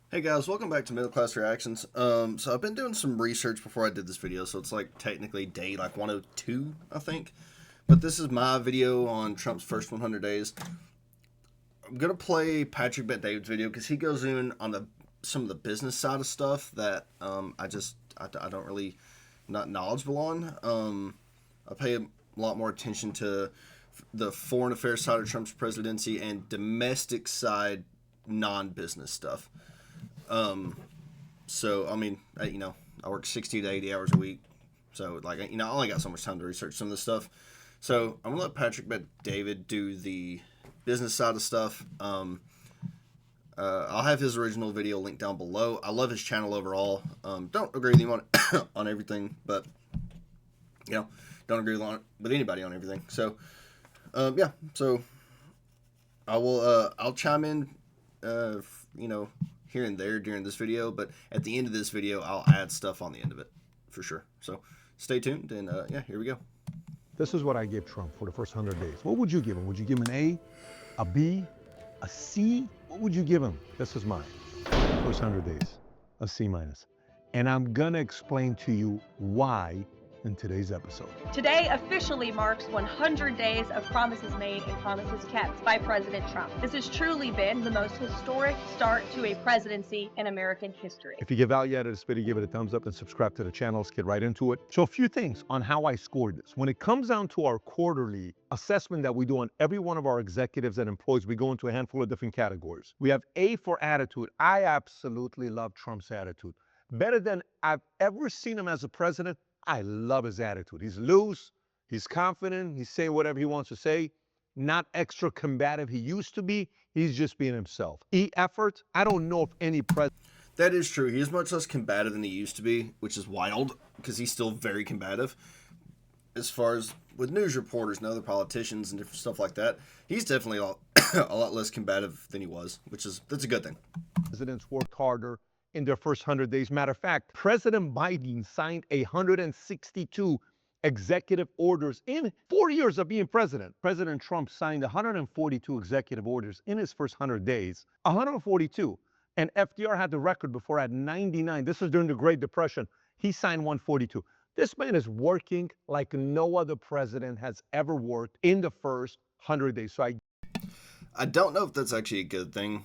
Hey guys, welcome back to Middle Class Reactions. So I've been doing some research before I did this video, so it's like technically day like 102, I think. But this is my video on Trump's first 100 days. I'm gonna play Patrick Bet David's video because he goes in on some of the business side of stuff that I don't really not knowledgeable on. I pay a lot more attention to the foreign affairs side of Trump's presidency and domestic side non-business stuff. So I mean, I work 60 to 80 hours a week, so like I only got so much time to research some of this stuff. So I'm gonna let Patrick Bet David do the business side of stuff. I'll have his original video linked down below. I love his channel overall. Don't agree with him on on everything, but don't agree with anybody on everything. So yeah, so I will I'll chime in, here and there during this video, but at the end of this video, I'll add stuff on the end of it for sure. So stay tuned, and yeah, here we go. This is what I give Trump for the first 100 days. What would you give him? Would you give him an A, B, a C? What would you give him? This is mine. First 100 days, a C minus. And I'm gonna explain to you why in today's episode. Today officially marks 100 days of promises made and promises kept by President Trump. This has truly been the most historic start to a presidency in American history. If you get value out of this video, give it a thumbs up and subscribe to the channel. Let's get right into it. So a few things on how I scored this. When it comes down to our quarterly assessment that we do on every one of our executives and employees, we go into a handful of different categories. We have A for attitude. I absolutely love Trump's attitude. Better than I've ever seen him as a president. I love his attitude. He's loose, he's confident, he's saying whatever he wants to say, not extra combative he used to be. He's just being himself. E, effort. I don't know if any president. That is true. He is much less combative than he used to be, which is wild because he's still very combative. As far as with news reporters and other politicians and different stuff like that, he's definitely a lot less combative than he was, that's a good thing. Presidents worked harder in their first 100 days. Matter of fact, President Biden signed 162 executive orders in 4 years of being president. President Trump signed 142 executive orders in his first 100 days. 142. And FDR had the record before at 99. This was during the Great Depression. He signed 142. This man is working like no other president has ever worked in the first 100 days. So I don't know if that's actually a good thing,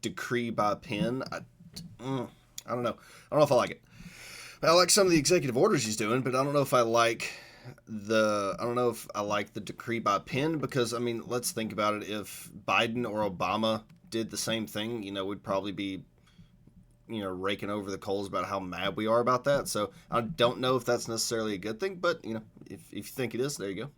decree by pen. I don't know. I don't know if I like it. I like some of the executive orders he's doing, but I don't know if I like the decree by pen because, I mean, let's think about it. If Biden or Obama did the same thing, we'd probably be, raking over the coals about how mad we are about that. So I don't know if that's necessarily a good thing, but, if you think it is, there you go.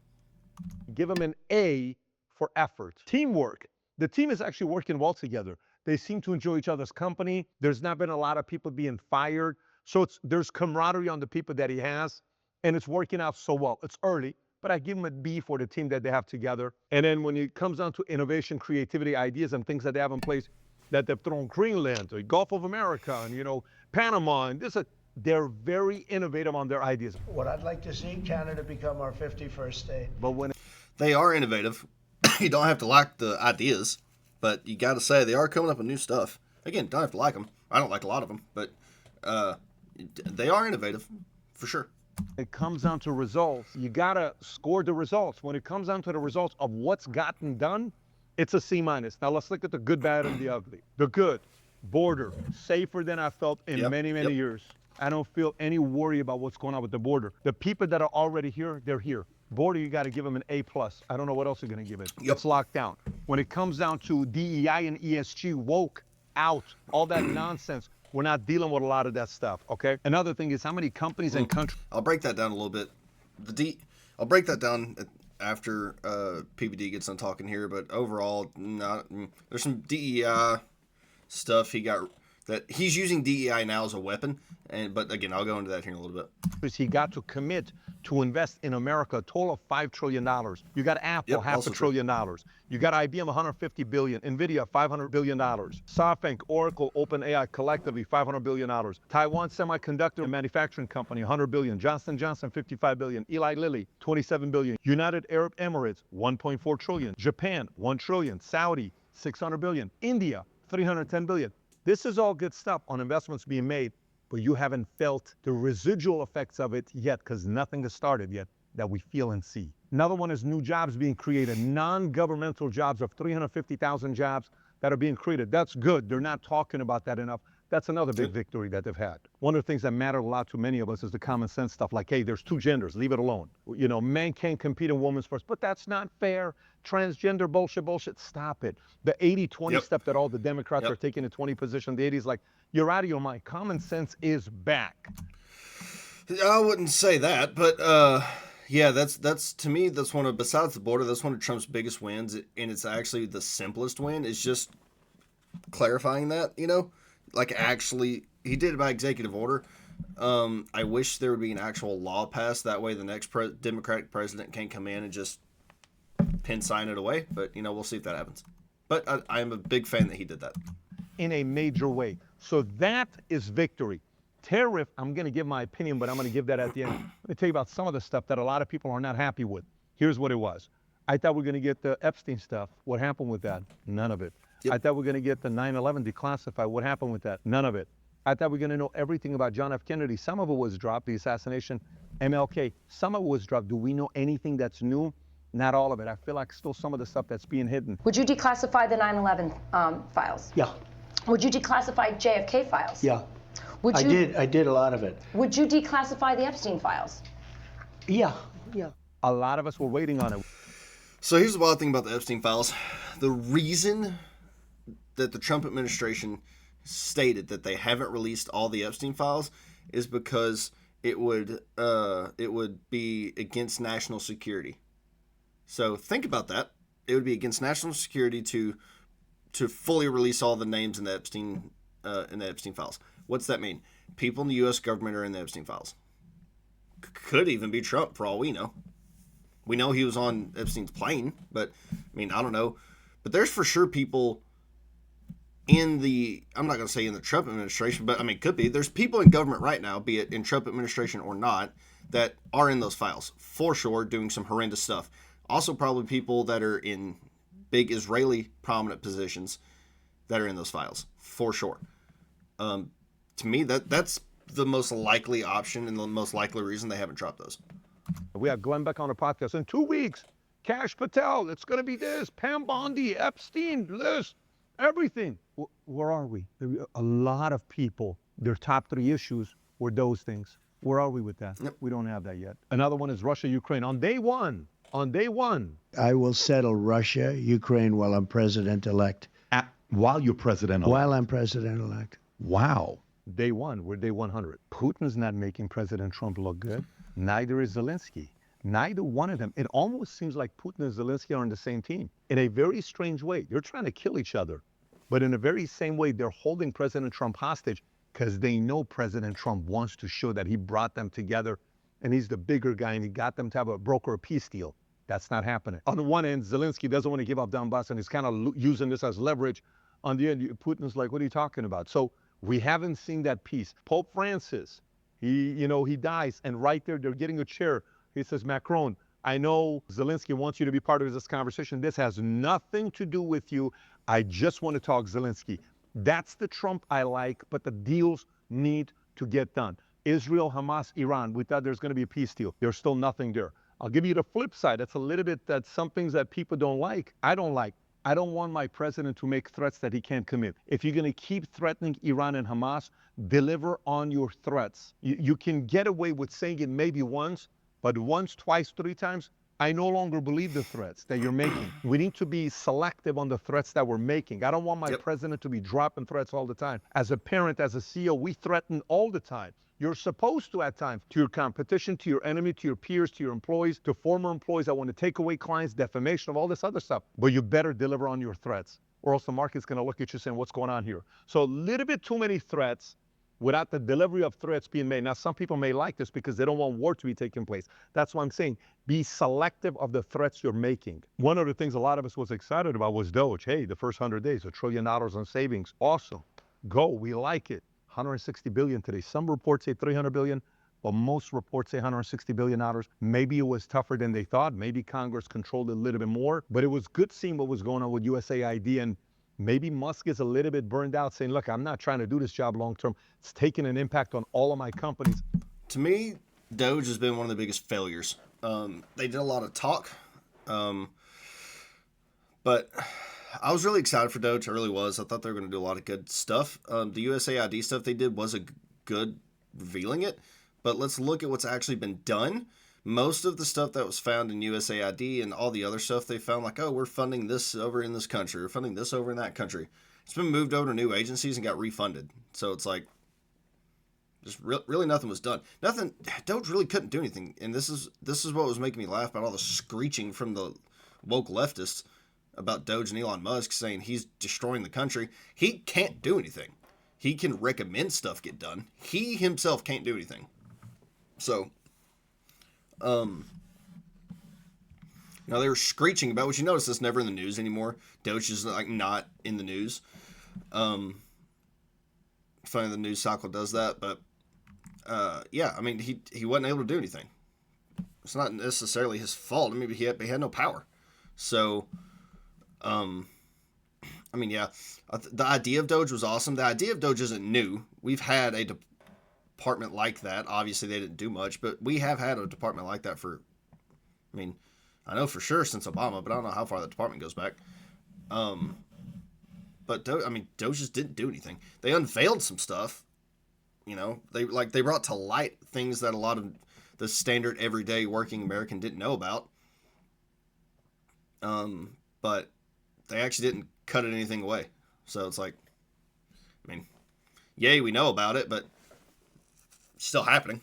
Give them an A for effort. Teamwork. The team is actually working well together. They seem to enjoy each other's company. There's not been a lot of people being fired. So there's camaraderie on the people that he has, and it's working out so well. It's early, but I give him a B for the team that they have together. And then when it comes down to innovation, creativity, ideas, and things that they have in place, that they've thrown Greenland, the Gulf of America, and Panama, and they're very innovative on their ideas. What I'd like to see Canada become our 51st state. But when they are innovative, you don't have to like the ideas, but you got to say they are coming up with new stuff. Again, don't have to like them. I don't like a lot of them, but they are innovative for sure. It comes down to results. You got to score the results. When it comes down to the results of what's gotten done, it's a C minus. Now let's look at the good, bad, and the ugly. The good, border, safer than I felt in many years. I don't feel any worry about what's going on with the border. The people that are already here, they're here. Border, you got to give them an A+. I don't know what else you're going to give it. It's locked down. When it comes down to DEI and ESG, woke, out, all that nonsense, we're not dealing with a lot of that stuff, okay? Another thing is how many companies and countries... I'll break that down a little bit. I'll break that down after PBD gets done talking here, but overall, there's some DEI stuff that he's using DEI now as a weapon, but again, I'll go into that here in a little bit. He got to commit to invest in America a total of $5 trillion. You got Apple, half $1 trillion. You got IBM, 150 billion. NVIDIA, $500 billion. SoftBank, Oracle, OpenAI, collectively $500 billion. Taiwan Semiconductor Manufacturing Company, 100 billion. Johnson Johnson, 55 billion. Eli Lilly, 27 billion. United Arab Emirates, 1.4 trillion. Japan, 1 trillion. Saudi, 600 billion. India, 310 billion. This is all good stuff on investments being made, but you haven't felt the residual effects of it yet because nothing has started yet that we feel and see. Another one is new jobs being created, non-governmental jobs of 350,000 jobs that are being created. That's good. They're not talking about that enough. That's another big victory that they've had. One of the things that matter a lot to many of us is the common sense stuff like, hey, there's two genders, leave it alone. You know, men can't compete in women's sports, but that's not fair. Transgender bullshit, stop it. The 80-20 step that all the Democrats are taking in 20 position in the 80s, like, you're out of your mind. Common sense is back. I wouldn't say that, but yeah, that's to me, that's one of, besides the border, that's one of Trump's biggest wins, and it's actually the simplest win, is just clarifying that, you know? Like, actually, he did it by executive order. I wish there would be an actual law passed. That way the next Democratic president can come in and just pen sign it away. But, you know, we'll see if that happens. But I am a big fan that he did that. In a major way. So that is victory. Tariff, I'm going to give my opinion, but I'm going to give that at the end. Let me tell you about some of the stuff that a lot of people are not happy with. Here's what it was. I thought we were going to get the Epstein stuff. What happened with that? None of it. I thought we were going to get the 9/11 declassified. What happened with that? None of it. I thought we were going to know everything about John F. Kennedy. Some of it was dropped, the assassination, MLK. Some of it was dropped. Do we know anything that's new? Not all of it. I feel like still some of the stuff that's being hidden. Would you declassify the 9/11 files? Yeah. Would you declassify JFK files? Yeah. Would I you, did. I did a lot of it. Would you declassify the Epstein files? Yeah. Yeah. A lot of us were waiting on it. So here's the wild thing about the Epstein files. The reason that the Trump administration stated that they haven't released all the Epstein files is because it would be against national security. So think about that. It would be against national security to fully release all the names in the Epstein files. What's that mean? People in the U.S. government are in the Epstein files. Could even be Trump, for all we know. We know he was on Epstein's plane, but I mean, I don't know. But there's for sure people in the, I'm not going to say in the Trump administration, but I mean, could be. There's people in government right now, be it in Trump administration or not, that are in those files for sure, doing some horrendous stuff. Also, probably people that are in big Israeli prominent positions that are in those files for sure. To me, that's the most likely option and the most likely reason they haven't dropped those. We have Glenn Beck on a podcast in 2 weeks. Kash Patel, it's going to be this. Pam Bondi, Epstein, this, everything. Where are we? A lot of people, their top 3 issues were those things. Where are we with that? Yep. We don't have that yet. Another one is Russia, Ukraine. On day one, I will settle Russia, Ukraine while I'm president-elect. While you're president-elect? While I'm president-elect. Wow. day one, we're day 100. Putin's not making President Trump look good. Neither is Zelensky. Neither one of them. It almost seems like Putin and Zelensky are on the same team in a very strange way. They're trying to kill each other, but in the very same way, they're holding President Trump hostage because they know President Trump wants to show that he brought them together and he's the bigger guy and he got them to have a broker a peace deal. That's not happening. On the one end, Zelensky doesn't want to give up Donbass and he's kind of using this as leverage. On the end, Putin's like, what are you talking about? So we haven't seen that peace. Pope Francis, he dies, and right there, they're getting a chair. He says, Macron, I know Zelensky wants you to be part of this conversation. This has nothing to do with you. I just want to talk Zelensky. That's the Trump I like, but the deals need to get done. Israel, Hamas, Iran, we thought there's going to be a peace deal. There's still nothing there. I'll give you the flip side. That's a little bit, that's some things that people don't like. I don't like. I don't want my president to make threats that he can't commit. If you're going to keep threatening Iran and Hamas, deliver on your threats. You can get away with saying it maybe once, but once, twice, 3 times, I no longer believe the threats that you're making. We need to be selective on the threats that we're making. I don't want my president to be dropping threats all the time. As a parent, as a CEO, we threaten all the time. You're supposed to at times, to your competition, to your enemy, to your peers, to your employees, to former employees that want to take away clients, defamation of all this other stuff. But you better deliver on your threats, or else the market's going to look at you saying, what's going on here? So a little bit too many threats without the delivery of threats being made. Now, some people may like this because they don't want war to be taking place. That's why I'm saying be selective of the threats you're making. One of the things a lot of us was excited about was Doge. Hey, the first 100 days, $1 trillion in savings. Awesome. Go. We like it. 160 billion today. Some reports say 300 billion, but most reports say 160 billion dollars. Maybe it was tougher than they thought. Maybe Congress controlled it a little bit more, but it was good seeing what was going on with USAID and Maybe Musk is a little bit burned out saying, look, I'm not trying to do this job long term. It's taking an impact on all of my companies. To me, Doge has been one of the biggest failures. They did a lot of talk, but I was really excited for Doge. I really was. I thought they were going to do a lot of good stuff. The USAID stuff they did was a good revealing it, but let's look at what's actually been done. Most of the stuff that was found in USAID and all the other stuff they found, like, oh, we're funding this over in this country, we're funding this over in that country. It's been moved over to new agencies and got refunded. So it's like, just really nothing was done. Nothing. Doge really couldn't do anything. And this is what was making me laugh about all the screeching from the woke leftists about Doge and Elon Musk saying he's destroying the country. He can't do anything. He can recommend stuff get done. He himself can't do anything. So, they were screeching about, which you notice that's never in the news anymore. Doge is like not in the news. Funny the news cycle does that, but yeah, I mean he wasn't able to do anything. It's not necessarily his fault. I mean, he had no power. So, I mean, yeah, the idea of Doge was awesome. The idea of Doge isn't new. We've had a department like that. Obviously, they didn't do much, but we have had a department like that for, I mean, I know for sure since Obama, but I don't know how far that department goes back. But Doge just didn't do anything. They unveiled some stuff. They brought to light things that a lot of the standard everyday working American didn't know about. But they actually didn't cut anything away. So it's like, I mean, yay, we know about it, but it's still happening,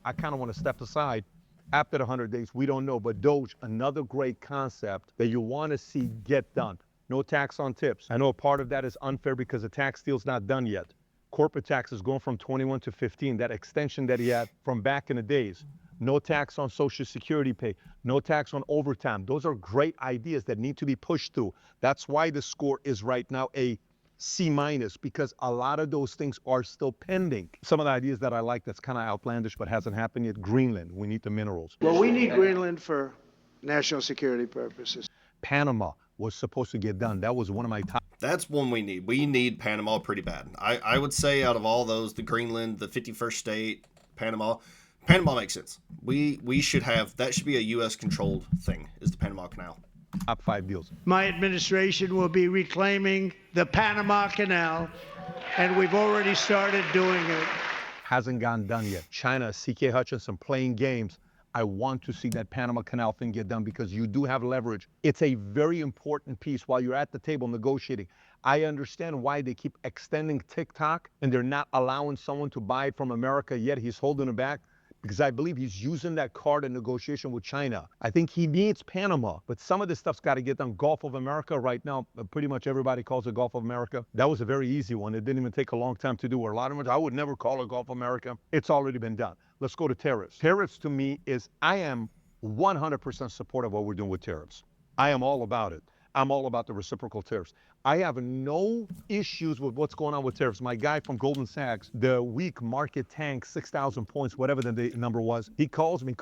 I kind of want to step aside. After the 100 days, we don't know. But Doge, another great concept that you want to see get done. No tax on tips. I know a part of that is unfair because the tax deal's not done yet. Corporate tax is going from 21 to 15, that extension that he had from back in the days. No tax on Social Security pay. No tax on overtime. Those are great ideas that need to be pushed through. That's why the score is right now a C-, because a lot of those things are still pending. Some of the ideas that I like that's kind of outlandish but hasn't happened yet, Greenland. We need the minerals. Well, we need Greenland for national security purposes. Panama was supposed to get done. That was one of my top. That's one we need. We need Panama pretty bad. I would say out of all those, the Greenland, the 51st state, Panama makes sense. We should have, that should be a U.S. controlled thing, is the Panama Canal. Top 5 deals. My administration will be reclaiming the Panama Canal, and we've already started doing it. Hasn't gotten done yet. China, C.K. Hutchinson playing games. I want to see that Panama Canal thing get done because you do have leverage. It's a very important piece while you're at the table negotiating. I understand why they keep extending TikTok and they're not allowing someone to buy it from America yet. He's holding it back because I believe he's using that card in negotiation with China. I think he needs Panama, but some of this stuff's got to get done. Gulf of America right now, pretty much everybody calls it Gulf of America. That was a very easy one. It didn't even take a long time to do. Or a lot of them, I would never call it Gulf of America. It's already been done. Let's go to tariffs. Tariffs to me is, I am 100% supportive of what we're doing with tariffs. I am all about it. I'm all about the reciprocal tariffs. I have no issues with what's going on with tariffs. My guy from Goldman Sachs, the week market tanked 6,000 points, whatever the number was. He calls me.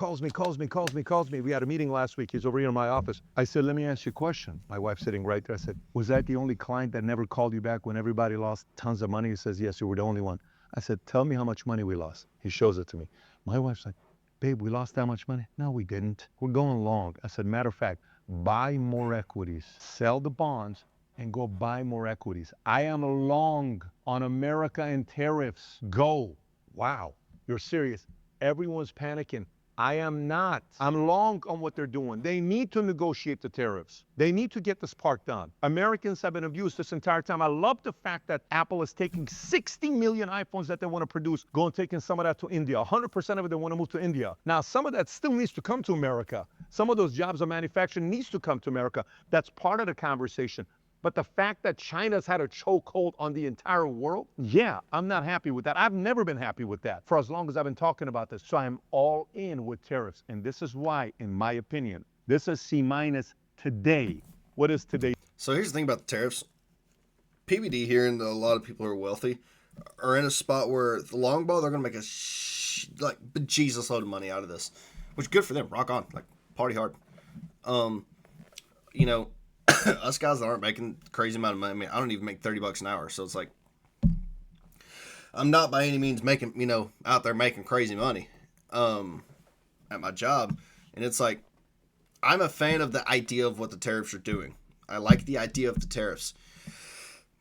We had a meeting last week. He's over here in my office. I said, let me ask you a question. My wife's sitting right there. I said, was that the only client that never called you back when everybody lost tons of money? He says, yes, you were the only one. I said, tell me how much money we lost. He shows it to me. My wife's like, babe, we lost that much money? No, we didn't. We're going long. I said, matter of fact, buy more equities, sell the bonds, and go buy more equities. I am long on America and tariffs. Go. Wow, you're serious. Everyone's panicking. I am not. I'm long on what they're doing. They need to negotiate the tariffs. They need to get this part done. Americans have been abused this entire time. I love the fact that Apple is taking 60 million iPhones that they want to produce, going taking some of that to India. 100% of it they want to move to India. Now, some of that still needs to come to America. Some of those jobs of manufacturing needs to come to America. That's part of the conversation. But the fact that China's had a chokehold on the entire world, yeah, I'm not happy with that. I've never been happy with that for as long as I've been talking about this. So I'm all in with tariffs. And this is why, in my opinion, this is C- today. What is today? So here's the thing about the tariffs. PBD here and a lot of people who are wealthy are in a spot where the long ball, they're going to make a bejesus load of money out of this, which is good for them. Rock on. Like, party hard. us guys that aren't making crazy amount of money. I mean, I don't even make $30 an hour, so it's like I'm not by any means making, out there making crazy money at my job. And it's like I'm a fan of the idea of what the tariffs are doing. I like the idea of the tariffs.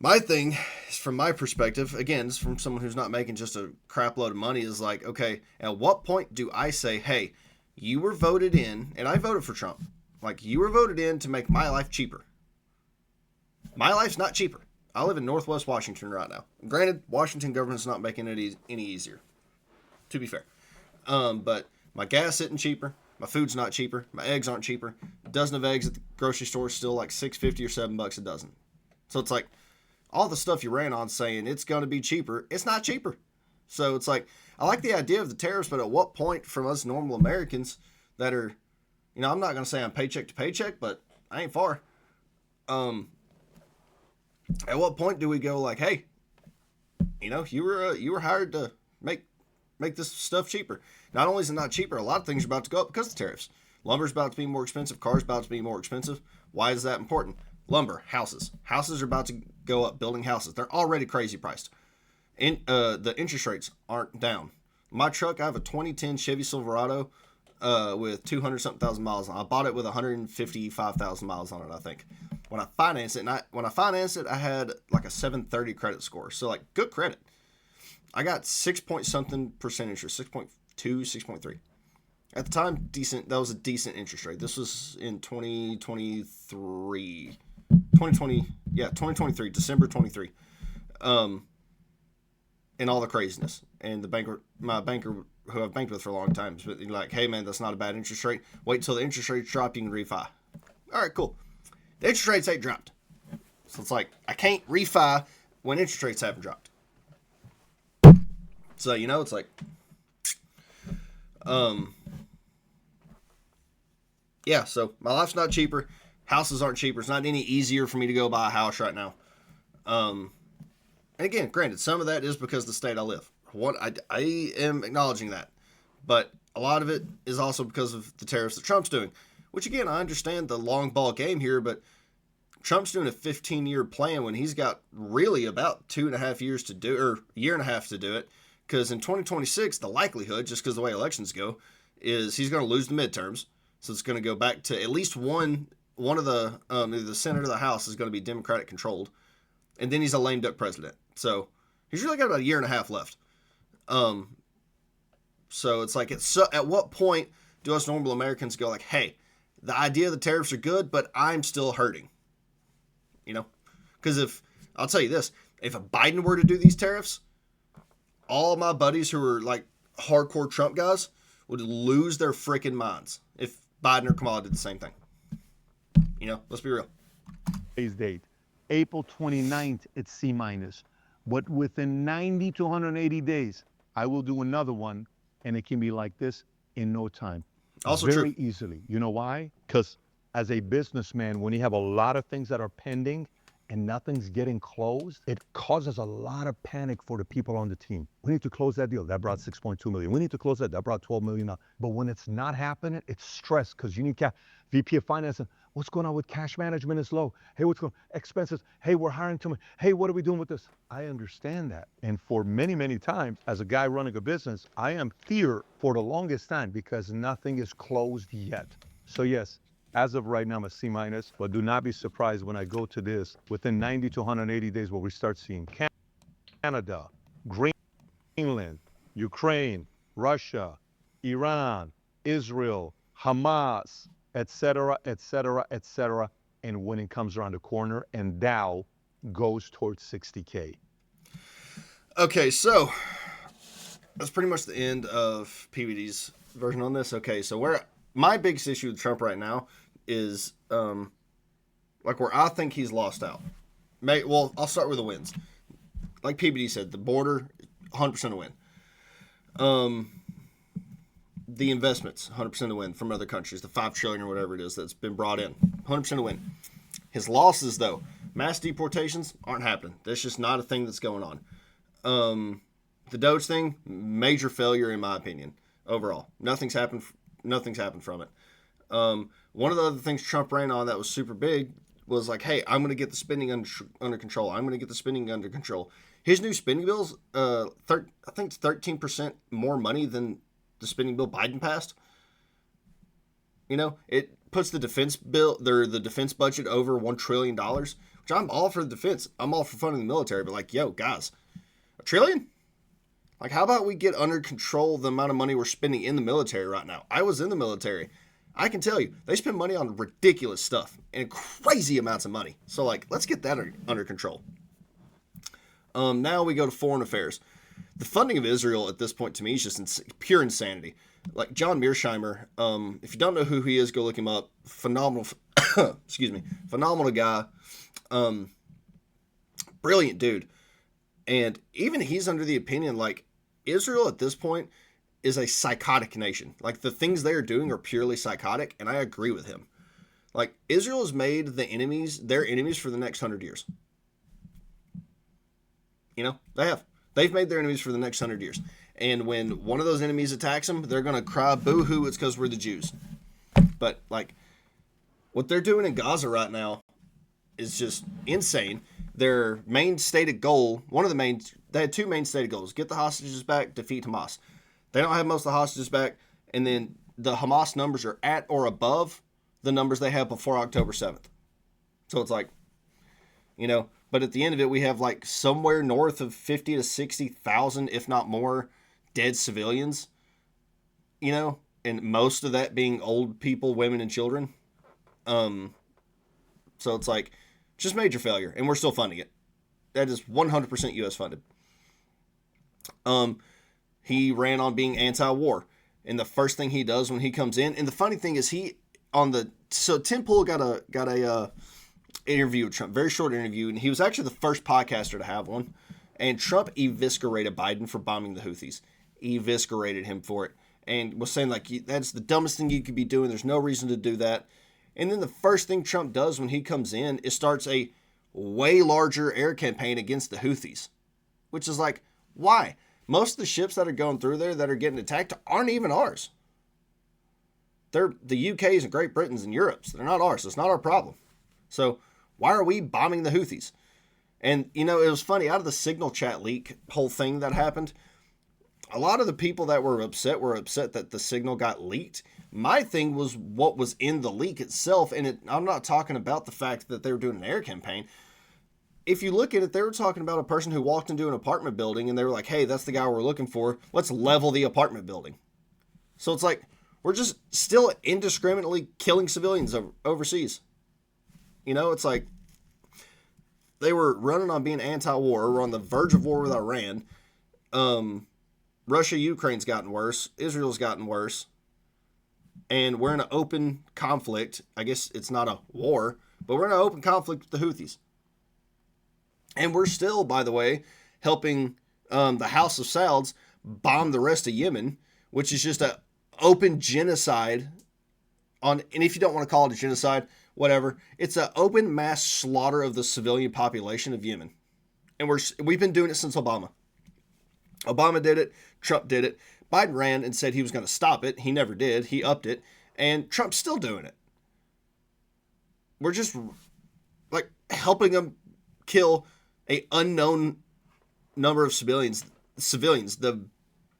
My thing is, from my perspective, again, this is from someone who's not making just a crap load of money, is like, okay, at what point do I say, hey, you were voted in, and I voted for Trump. Like, you were voted in to make my life cheaper. My life's not cheaper. I live in Northwest Washington right now. Granted, Washington government's not making it any easier, to be fair. But my gas isn't cheaper. My food's not cheaper. My eggs aren't cheaper. A dozen of eggs at the grocery store is still like $6.50 or $7 a dozen. So it's like, all the stuff you ran on saying it's going to be cheaper, it's not cheaper. So it's like, I like the idea of the tariffs, but at what point from us normal Americans that are, I'm not going to say I'm paycheck to paycheck, but I ain't far. At what point do we go like, hey, you were hired to make this stuff cheaper. Not only is it not cheaper, a lot of things are about to go up because of the tariffs. Lumber's about to be more expensive. Cars about to be more expensive. Why is that important? Lumber, houses. Houses are about to go up. Building houses. They're already crazy priced. The interest rates aren't down. My truck, I have a 2010 Chevy Silverado with 200-something thousand miles on it. I bought it with 155,000 miles on it, I think. When I financed it, I had like a 730 credit score. So like good credit. I got 6-point-something% interest, 6.2, 6.3. At the time, decent. That was a decent interest rate. This was in 2023. 2023, December 23. And all the craziness. And my banker, who I've banked with for a long time, is like, hey man, that's not a bad interest rate. Wait till the interest rates drop, you can refi. All right, cool. The interest rates ain't dropped. So it's like, I can't refi when interest rates haven't dropped. So, it's like, yeah, so my life's not cheaper. Houses aren't cheaper. It's not any easier for me to go buy a house right now. And again, granted, some of that is because of the state I live. I am acknowledging that. But a lot of it is also because of the tariffs that Trump's doing. Which, again, I understand the long ball game here, but Trump's doing a 15-year plan when he's got really about 2.5 years to do, or a year and a half to do it. Because in 2026, the likelihood, just because the way elections go, is he's going to lose the midterms. So it's going to go back to at least one of the, either the Senate or the House is going to be Democratic controlled. And then he's a lame duck president. So he's really got about a year and a half left. So it's like, at what point do us normal Americans go like, hey, the idea of the tariffs are good, but I'm still hurting? Because I'll tell you this, if a Biden were to do these tariffs, all my buddies who are like hardcore Trump guys would lose their freaking minds if Biden or Kamala did the same thing. Let's be real. Today's date, April 29th, it's C-. But within 90 to 180 days, I will do another one, and it can be like this in no time. Also very true. Easily. You know why? Because as a businessman, when you have a lot of things that are pending and nothing's getting closed, it causes a lot of panic for the people on the team. We need to close that deal. That brought 6.2 million. We need to close that. That brought 12 million. But when it's not happening, it's stress because you need VP of Finance. What's going on with cash management is low. Hey, what's going on? Expenses. Hey, we're hiring too much. Hey, what are we doing with this? I understand that. And for many, many times, as a guy running a business, I am fear for the longest time because nothing is closed yet. So yes, as of right now, I'm a C-, but do not be surprised when I go to this within 90 to 180 days where we start seeing Canada, Greenland, Ukraine, Russia, Iran, Israel, Hamas, etc., etc., etc. And when it comes around the corner and Dow goes towards 60K. Okay, so that's pretty much the end of PBD's version on this. Okay, so where my biggest issue with Trump right now is like where I think he's lost out. Well, I'll start with the wins. Like PBD said, the border, 100% a win. The investments, 100% a win from other countries. The $5 trillion or whatever it is that's been brought in, 100% a win. His losses, though, mass deportations aren't happening. That's just not a thing that's going on. The Doge thing, major failure in my opinion. Overall, nothing's happened from it. One of the other things Trump ran on that was super big was like, hey, I'm going to get the spending under control. I'm going to get the spending under control. His new spending bills, I think it's 13% more money than the spending bill Biden passed. You know, it puts the defense budget over $1 trillion, which I'm all for the defense. I'm all for funding the military, but like, yo, guys, $1 trillion? Like, how about we get under control the amount of money we're spending in the military right now? I was in the military. I can tell you, they spend money on ridiculous stuff and crazy amounts of money. So, like, let's get that under control. Now we go to foreign affairs. The funding of Israel at this point to me is just pure insanity. Like John Mearsheimer, if you don't know who he is, go look him up. Phenomenal, phenomenal guy. Brilliant dude. And even he's under the opinion, like, Israel at this point is a psychotic nation. Like, the things they are doing are purely psychotic, and I agree with him. Like, Israel has made their enemies for the next 100 years. You know, they have. They've made their enemies for the next 100 years. And when one of those enemies attacks them, they're going to cry, boo-hoo, it's because we're the Jews. But, like, what they're doing in Gaza right now is just insane. Their main stated goal, they had two main stated goals: get the hostages back, defeat Hamas. They don't have most of the hostages back, and then the Hamas numbers are at or above the numbers they had before October 7th. So it's like, you know, but at the end of it, we have like somewhere north of 50 to 60,000, if not more, dead civilians, you know, and most of that being old people, women, and children. So it's like, just major failure, and we're still funding it. That is 100% U.S. funded. He ran on being anti-war, and the first thing he does when he comes in, and the funny thing is Tim Pool got a interview with Trump, very short interview, and he was actually the first podcaster to have one, and Trump eviscerated Biden for bombing the Houthis, eviscerated him for it, and was saying like, that's the dumbest thing you could be doing, there's no reason to do that. And then the first thing Trump does when he comes in is starts a way larger air campaign against the Houthis, which is like, why? Most of the ships that are going through there that are getting attacked aren't even ours. They're the UK's and Great Britain's and Europe's. They're not ours. It's not our problem. So why are we bombing the Houthis? And, you know, it was funny, out of the Signal chat leak whole thing that happened, a lot of the people that were upset that the Signal got leaked. My thing was what was in the leak itself, and I'm not talking about the fact that they were doing an air campaign. If you look at it, they were talking about a person who walked into an apartment building, and they were like, hey, that's the guy we're looking for. Let's level the apartment building. So it's like, we're just still indiscriminately killing civilians overseas. You know, it's like, they were running on being anti-war. We're on the verge of war with Iran. Russia, Ukraine's gotten worse. Israel's gotten worse. And we're in an open conflict. I guess it's not a war, but we're in an open conflict with the Houthis. And we're still, by the way, helping the House of Sauds bomb the rest of Yemen, which is just an open genocide. And if you don't want to call it a genocide, whatever. It's an open mass slaughter of the civilian population of Yemen. And we've been doing it since Obama. Obama did it. Trump did it. Biden ran and said he was going to stop it. He never did. He upped it. And Trump's still doing it. We're just like helping them kill a unknown number of civilians. The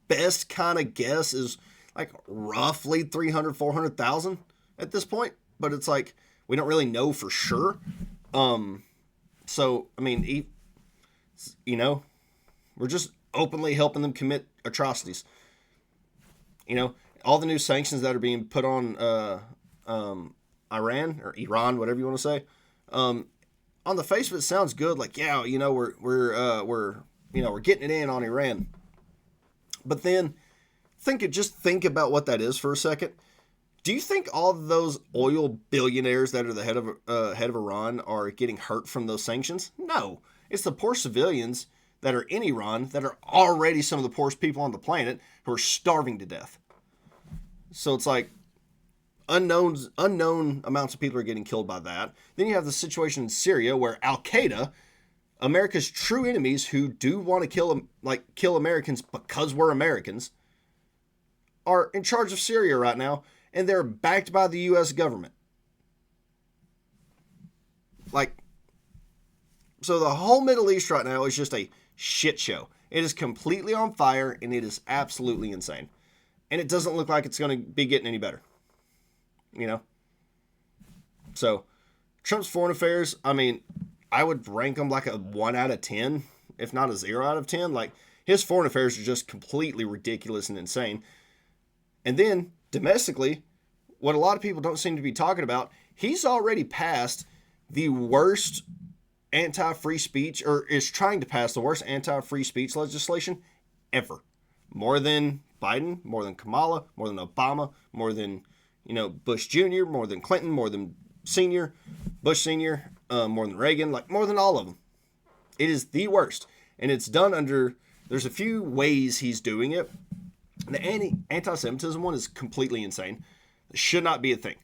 best kind of guess is like roughly 300, 400,000 at this point. But it's like, we don't really know for sure. So, I mean, you know, we're just openly helping them commit atrocities. You know, all the new sanctions that are being put on Iran or Iran, whatever you want to say, on the face of it sounds good. Like, yeah, you know, we're getting it in on Iran. But then just think about what that is for a second. Do you think all of those oil billionaires that are the head of Iran are getting hurt from those sanctions? No, it's the poor civilians that are in Iran that are already some of the poorest people on the planet who are starving to death. So it's like unknown amounts of people are getting killed by that. Then you have the situation in Syria where Al-Qaeda, America's true enemies who do want to kill Americans because we're Americans, are in charge of Syria right now, and they're backed by the U.S. government. Like, so the whole Middle East right now is just a shit show. It is completely on fire, and it is absolutely insane. And it doesn't look like it's going to be getting any better. You know? So, Trump's foreign affairs, I mean, I would rank him like a 1 out of 10, if not a 0 out of 10. Like, his foreign affairs are just completely ridiculous and insane. And then, domestically, what a lot of people don't seem to be talking about, he's already passed the worst anti-free speech, or is trying to pass the worst anti-free speech legislation ever. More than Biden, more than Kamala, more than Obama, more than, Bush Jr., more than Clinton, more than Bush Sr., more than Reagan, like more than all of them. It is the worst. And it's done under, there's a few ways he's doing it. The anti-Semitism one is completely insane. It should not be a thing.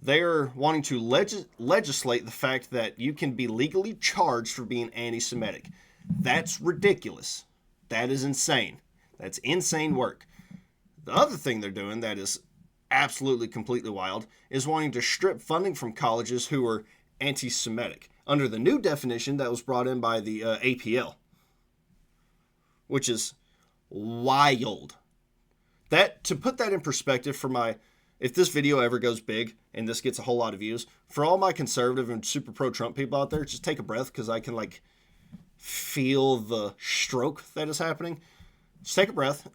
They're wanting to legislate the fact that you can be legally charged for being anti-Semitic. That's ridiculous. That is insane. That's insane work. The other thing they're doing that is absolutely completely wild is wanting to strip funding from colleges who are anti-Semitic under the new definition that was brought in by the APL, which is wild. That, to put that in perspective for my, if this video ever goes big and this gets a whole lot of views, for all my conservative and super pro-Trump people out there, just take a breath, because I can feel the stroke that is happening. Just take a breath.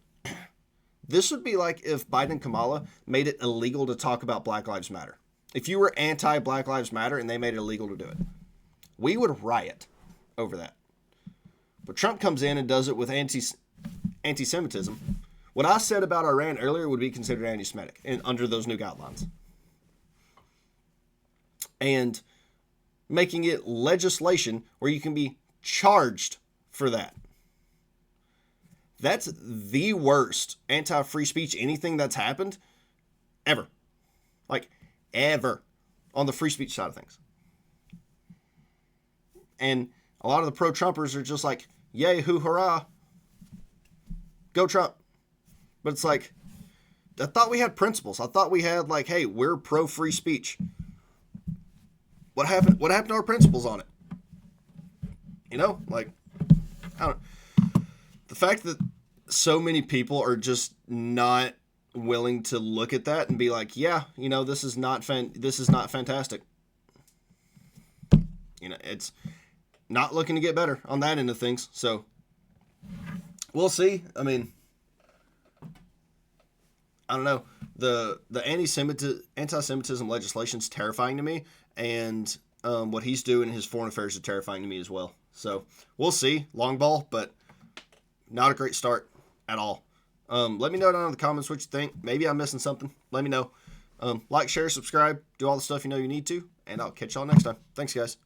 This would be like if Biden and Kamala made it illegal to talk about Black Lives Matter. If you were anti-Black Lives Matter and they made it illegal to do it, we would riot over that. But Trump comes in and does it with anti-Semitism. What I said about Iran earlier would be considered anti-Semitic under those new guidelines. And making it legislation where you can be charged for that. That's the worst anti-free speech anything that's happened ever. Ever. On the free speech side of things. And a lot of the pro-Trumpers are just like, yay, hoo, hurrah. Go Trump. But it's like, I thought we had principles. I thought we had hey, we're pro-free speech. What happened to our principles on it? I don't know. The fact that so many people are just not willing to look at that and be like, yeah, this is not fantastic. It's not looking to get better on that end of things. So we'll see. I mean, I don't know. The anti-Semitism legislation is terrifying to me, and what he's doing in his foreign affairs is terrifying to me as well. So we'll see. Long ball, but not a great start at all. Let me know down in the comments what you think. Maybe I'm missing something. Let me know. Like, share, subscribe, do all the stuff you know you need to, and I'll catch y'all next time. Thanks, guys.